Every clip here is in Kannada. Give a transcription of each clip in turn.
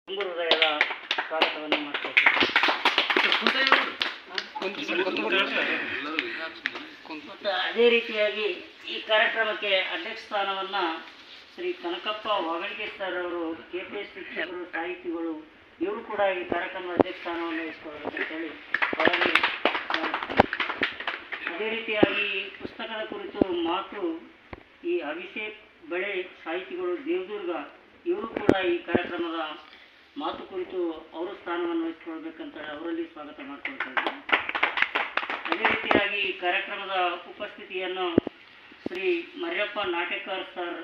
ತುಂಬ ಹೃದಯದ ಸ್ವಾಗತವನ್ನು ಮಾಡ್ಕೊಳ್ತೀನಿ. ಮತ್ತು ಅದೇ ರೀತಿಯಾಗಿ ಈ ಕಾರ್ಯಕ್ರಮಕ್ಕೆ ಅಧ್ಯಕ್ಷ ಸ್ಥಾನವನ್ನು ಶ್ರೀ ಕನಕಪ್ಪ ಹೊಗಳಿಕೆ ಸರ್ ಅವರು, KPS ಶಿಕ್ಷಕರು, ಸಾಹಿತಿಗಳು, ಇವರು ಕೂಡ ಈ ಕಾರ್ಯಕ್ರಮದ ಅಧ್ಯಕ್ಷ ಸ್ಥಾನವನ್ನು ವಹಿಸ್ಕೊಳ್ಬೇಕಂತೇಳಿ ಅವರಲ್ಲಿ. ಅದೇ ರೀತಿಯಾಗಿ ಪುಸ್ತಕದ ಕುರಿತು ಮಾತು ಈ ಅಭಿಷೇಕ್ ಬಳೆ ಸಾಹಿತಿಗಳು ದೇವದುರ್ಗ, ಇವರು ಕೂಡ ಈ ಕಾರ್ಯಕ್ರಮದ ಮಾತು ಕುರಿತು ಅವರು ಸ್ಥಾನವನ್ನು ವಹಿಸಿಕೊಳ್ಬೇಕಂತೇಳಿ ಅವರಲ್ಲಿ ಸ್ವಾಗತ ಮಾಡಿಕೊಳ್ತಾ ಇದ್ದಾರೆ. ಅದೇ ರೀತಿಯಾಗಿ ಈ ಕಾರ್ಯಕ್ರಮದ ಉಪಸ್ಥಿತಿಯನ್ನು ಶ್ರೀ ಮರ್ಯಪ್ಪ ನಾಟೇಕರ್ ಸರ್,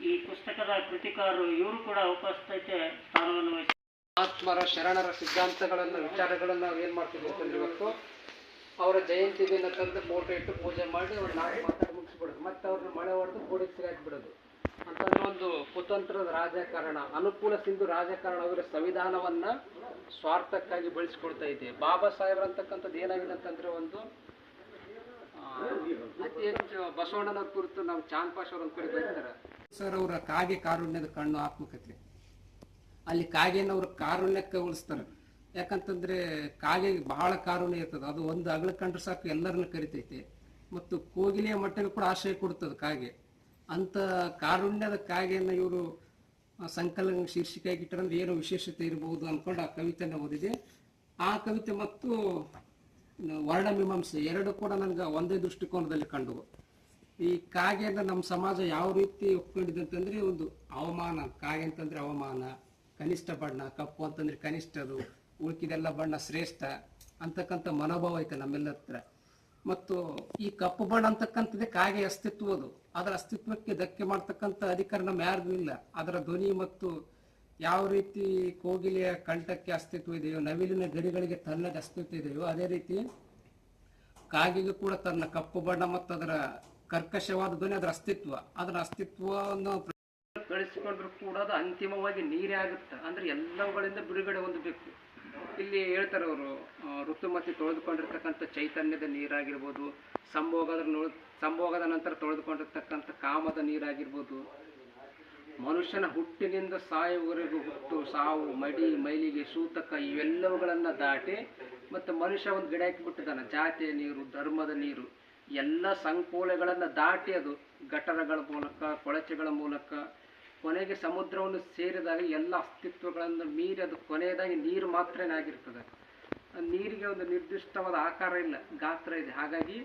ಈ ಪುಸ್ತಕದ ಕೃತಿಕಾರರು, ಇವರು ಕೂಡ ಉಪಸ್ಥಿತಿ ಸ್ಥಾನವನ್ನು ವಹಿಸಿ ಆತ್ಮರ ಶರಣರ ಸಿದ್ಧಾಂತಗಳನ್ನು ವಿಚಾರಗಳನ್ನು ನಾವು ಏನು ಮಾಡ್ತೀವಿ ಅಂತಂದ್ರೆ, ಇವತ್ತು ಅವರ ಜಯಂತಿ ದಿನ ತಂದು ಫೋಟೋ ಇಟ್ಟು ಪೂಜೆ ಮಾಡಿ ಅವ್ರು ನಾಳೆ ಮಾತಾಡಿ ಮುಗಿಸ್ಬಿಡೋದು, ಮತ್ತೆ ಅವ್ರನ್ನ ಮಳೆ ಹೊಡೆದು ಗೋಡಿಗೆ ಹಾಕಿಬಿಡೋದು ಅಂತಂದ್ರೆ ಒಂದು ಕುತಂತ್ರದ ರಾಜಕಾರಣ, ಅನುಕೂಲ ಸಿಂಧು ರಾಜಕಾರಣ ಅವರ ಸಂವಿಧಾನವನ್ನು ಸ್ವಾರ್ಥಕ್ಕಾಗಿ ಬಳಸ್ಕೊಳ್ತಾ ಇದೆ. ಬಾಬಾ ಸಾಹೇಬ್ರ ಅಂತಕ್ಕಂಥದ್ದು ಏನಾಗಿದೆ ಅಂತಂದರೆ, ಒಂದು ಅತಿ ಹೆಚ್ಚು ಬಸವಣ್ಣನ ಕುರಿತು ನಾವು ಚಾಂದ್ ಪಾಷ್ ಅವ್ರ ಕಡೆ ಬರೀತಾರೆ ಸರ್, ಅವರ ಕಾಗೆ ಕಾರುಣ್ಯದ ಕಣ್ಣು ಆತ್ಮಕಥೆ. ಅಲ್ಲಿ ಕಾಗೆಯನ್ನು ಅವ್ರ ಕಾರುಣ್ಯಕ್ಕೆ ಉಳಿಸ್ತಾರೆ. ಯಾಕಂತಂದ್ರೆ ಕಾಗೆಗೆ ಬಹಳ ಕಾರುಣ್ಯ ಇರ್ತದೆ. ಅದು ಒಂದು ಅಗಳ ಕಂಡ್ರೆ ಸಾಕು ಎಲ್ಲರನ್ನ ಕರಿತೈತೆ, ಮತ್ತು ಕೋಗಿಲೆಯ ಮಟ್ಟಕ್ಕೆ ಕೂಡ ಆಶ್ರಯ ಕೊಡ್ತದೆ ಕಾಗೆ. ಅಂತ ಕಾರುಣ್ಯದ ಕಾಗೆಯನ್ನು ಇವರು ಸಂಕಲನ ಶೀರ್ಷಿಕೆಯಾಗಿ ಇಟ್ಟರಂದ್ರೆ ಏನೋ ವಿಶೇಷತೆ ಇರಬಹುದು ಅಂದ್ಕೊಂಡು ಆ ಕವಿತೆಯನ್ನು ಓದಿದೆ. ಆ ಕವಿತೆ ಮತ್ತು ವರ್ಣಮೀಮಾಂಸೆ ಎರಡು ಕೂಡ ನನಗೆ ಒಂದೇ ದೃಷ್ಟಿಕೋನದಲ್ಲಿ ಕಂಡು. ಈ ಕಾಗೆಯನ್ನು ನಮ್ಮ ಸಮಾಜ ಯಾವ ರೀತಿ ಒಪ್ಕೊಂಡಿದೆ ಅಂತಂದ್ರೆ, ಒಂದು ಅವಮಾನ, ಕಾಗೆ ಅಂತಂದ್ರೆ ಅವಮಾನ, ಕನಿಷ್ಠ ಬಣ್ಣ, ಕಪ್ಪು ಅಂತಂದ್ರೆ ಕನಿಷ್ಠದು, ಉಳ್ಕಿದೆಲ್ಲ ಬಣ್ಣ ಶ್ರೇಷ್ಠ ಅಂತಕ್ಕಂಥ ಮನೋಭಾವ ಐತೆ ನಮ್ಮೆಲ್ಲ ಹತ್ರ. ಮತ್ತು ಈ ಕಪ್ಪು ಬಣ್ಣ ಅಂತಕ್ಕಂಥದ್ದೇ ಕಾಗೆ ಅಸ್ತಿತ್ವದು. ಅದರ ಅಸ್ತಿತ್ವಕ್ಕೆ ಧಕ್ಕೆ ಮಾಡ್ತಕ್ಕಂಥ ಅಧಿಕಾರ ನಮ್ಮ ಯಾರಿಗೂ ಇಲ್ಲ. ಅದರ ಧ್ವನಿ ಮತ್ತು ಯಾವ ರೀತಿ ಕೋಗಿಲೆಯ ಕಂಠಕ್ಕೆ ಅಸ್ತಿತ್ವ ಇದೆಯೋ, ನವಿಲಿನ ಗರಿಗಳಿಗೆ ತನ್ನದೇ ಅಸ್ತಿತ್ವ ಇದೆಯೋ, ಅದೇ ರೀತಿ ಕಾಗೆಗೂ ಕೂಡ ತನ್ನ ಕಪ್ಪು ಬಣ್ಣ ಮತ್ತು ಅದರ ಕರ್ಕಶವಾದ ಧ್ವನಿ, ಅದರ ಅಸ್ತಿತ್ವವನ್ನು ಕಳಿಸಿಕೊಂಡ್ರು ಕೂಡ ಅದು ಅಂತಿಮವಾಗಿ ನೀರೇ ಆಗುತ್ತೆ. ಅಂದ್ರೆ ಎಲ್ಲವುಗಳಿಂದ ಬಿಡುಗಡೆ ಹೊಂದಬೇಕು. ಇಲ್ಲಿ ಹೇಳ್ತಾರೆ ಅವರು, ಋತುಮತಿ ತೊಳೆದುಕೊಂಡಿರ್ತಕ್ಕಂಥ ಚೈತನ್ಯದ ನೀರಾಗಿರ್ಬೋದು, ಸಂಭೋಗದ ನಂತರ ತೊಳೆದುಕೊಂಡಿರ್ತಕ್ಕಂಥ ಕಾಮದ ನೀರಾಗಿರ್ಬೋದು, ಮನುಷ್ಯನ ಹುಟ್ಟಿನಿಂದ ಸಾಯುವವರೆಗೂ ಹುಟ್ಟು, ಸಾವು, ಮಡಿ, ಮೈಲಿಗೆ, ಸೂತಕ ಇವೆಲ್ಲವುಗಳನ್ನು ದಾಟಿ ಮತ್ತು ಮನುಷ್ಯ ಒಂದು ಗಿಡ ಹಾಕಿಬಿಟ್ಟಿದ್ದಾನೆ, ಜಾತಿಯ ನೀರು, ಧರ್ಮದ ನೀರು, ಎಲ್ಲ ಸಂಕೋಲೆಗಳನ್ನು ದಾಟಿ ಅದು ಗಟರಗಳ ಮೂಲಕ, ಕೊಳಚೆಗಳ ಮೂಲಕ ಕೊನೆಗೆ ಸಮುದ್ರವನ್ನು ಸೇರಿದಾಗ ಎಲ್ಲ ಅಸ್ತಿತ್ವಗಳನ್ನು ಮೀರಿ ಅದು ಕೊನೆಯದಾಗಿ ನೀರು ಮಾತ್ರನೇ ಆಗಿರ್ತದೆ. ನೀರಿಗೆ ಒಂದು ನಿರ್ದಿಷ್ಟವಾದ ಆಕಾರ ಇಲ್ಲ, ಗಾತ್ರ ಇದೆ. ಹಾಗಾಗಿ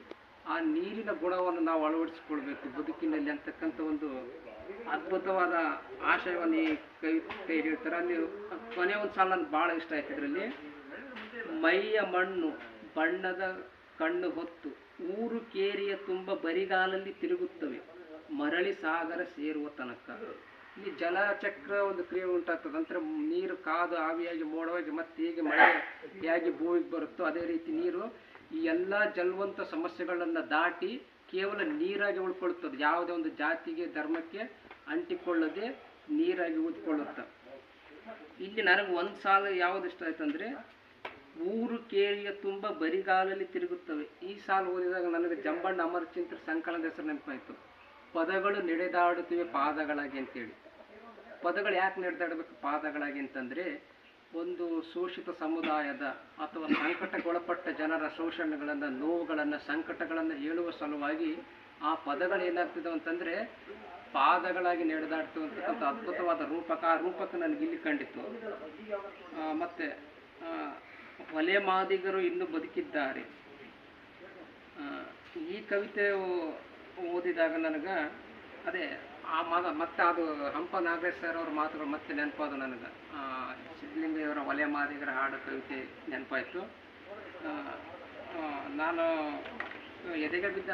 ಆ ನೀರಿನ ಗುಣವನ್ನು ನಾವು ಅಳವಡಿಸಿಕೊಳ್ಬೇಕು ಬದುಕಿನಲ್ಲಿ ಅಂತಕ್ಕಂಥ ಒಂದು ಅದ್ಭುತವಾದ ಆಶಯವನ್ನು ಈ ಕೈ ಹೇಳ್ತಾರೆ. ಅಲ್ಲಿ ಕೊನೆಯ ಒಂದು ಸಾಲ ನನಗೆ ಭಾಳ ಇಷ್ಟ ಆಯ್ತು. ಇದರಲ್ಲಿ ಮೈಯ ಮಣ್ಣು ಬಣ್ಣದ ಕಣ್ಣು ಹೊತ್ತು ಊರು ಕೇರಿಯ ತುಂಬ ಬರಿಗಾಲಲ್ಲಿ ತಿರುಗುತ್ತವೆ, ಮರಳಿ ಸಾಗರ ಸೇರುವ ತನಕ. ಇಲ್ಲಿ ಜಲಚಕ್ರ ಒಂದು ಕ್ರಿಯೆ ಉಂಟಾಗ್ತದೆ. ನಂತರ ನೀರು ಕಾದು ಆವಿಯಾಗಿ ಮೋಡವಾಗಿ ಮತ್ತೆ ಹೇಗೆ ಮಳೆಯಾಗಿ ಭೂಮಿಗೆ ಬರುತ್ತೋ ಅದೇ ರೀತಿ ನೀರು ಈ ಎಲ್ಲ ಜಲವಂತ ಸಮಸ್ಯೆಗಳನ್ನು ದಾಟಿ ಕೇವಲ ನೀರಾಗಿ ಉಳ್ಕೊಳ್ತದೆ. ಯಾವುದೇ ಒಂದು ಜಾತಿಗೆ, ಧರ್ಮಕ್ಕೆ ಅಂಟಿಕೊಳ್ಳದೆ ನೀರಾಗಿ ಊದ್ಕೊಳ್ಳುತ್ತೆ. ಇಲ್ಲಿ ನನಗೆ ಒಂದು ಸಾಲು ಯಾವುದು ಇಷ್ಟ ಆಯ್ತು ಅಂದರೆ, ಊರು ಕೇರಿಯ ತುಂಬ ಬರಿಗಾಲಲ್ಲಿ ತಿರುಗುತ್ತವೆ. ಈ ಸಾಲು ಓದಿದಾಗ ನನಗೆ ಜಂಬಣ್ಣ ಅಮರಚಿಂತ್ರ ಸಂಕಲನದ ಹೆಸರು ನೆನಪಾಯಿತು. ಪದಗಳು ನಡೆದಾಡುತ್ತಿವೆ ಪಾದಗಳಾಗಿ ಅಂತೇಳಿ. ಪದಗಳು ಯಾಕೆ ನಡೆದಾಡಬೇಕು ಪಾದಗಳಾಗಿ ಅಂತಂದರೆ, ಒಂದು ಶೋಷಿತ ಸಮುದಾಯದ ಅಥವಾ ಸಂಕಟಕ್ಕೊಳಪಟ್ಟ ಜನರ ಶೋಷಣೆಗಳನ್ನು, ನೋವುಗಳನ್ನು, ಸಂಕಟಗಳನ್ನು ಹೇಳುವ ಸಲುವಾಗಿ ಆ ಪದಗಳು ಏನಾಗ್ತಿದ್ದಾವೆ ಅಂತಂದರೆ ಪಾದಗಳಾಗಿ ನಡೆದಾಡ್ತಿರ್ತಕ್ಕಂಥ ಅದ್ಭುತವಾದ ರೂಪಕ. ಆ ರೂಪಕ ನನಗೆ ಇಲ್ಲಿ ಕಂಡಿತ್ತು. ಮತ್ತು ಹೊಲೆ ಮಾದಿಗರು ಇನ್ನೂ ಬದುಕಿದ್ದಾರೆ. ಈ ಕವಿತೆ ಓದಿದಾಗ ನನಗೆ ಅದೇ ಮತ್ತೆ ಅದು ಹಂಪ ನಾಗೇಶ್ ಸರ್ ಅವ್ರ ಮಾತುಗಳು ಮತ್ತೆ ನೆನಪಾದ. ನನಗೆ ಸಿದ್ಧಲಿಂಗಯ್ಯವರ ಹೊಲೆ ಮಾದಿಗರ ಹಾಡು ಕವಿತೆ ನೆನಪಾಯಿತು. ನಾನು ಎದೆಗೆ ಬಿದ್ದ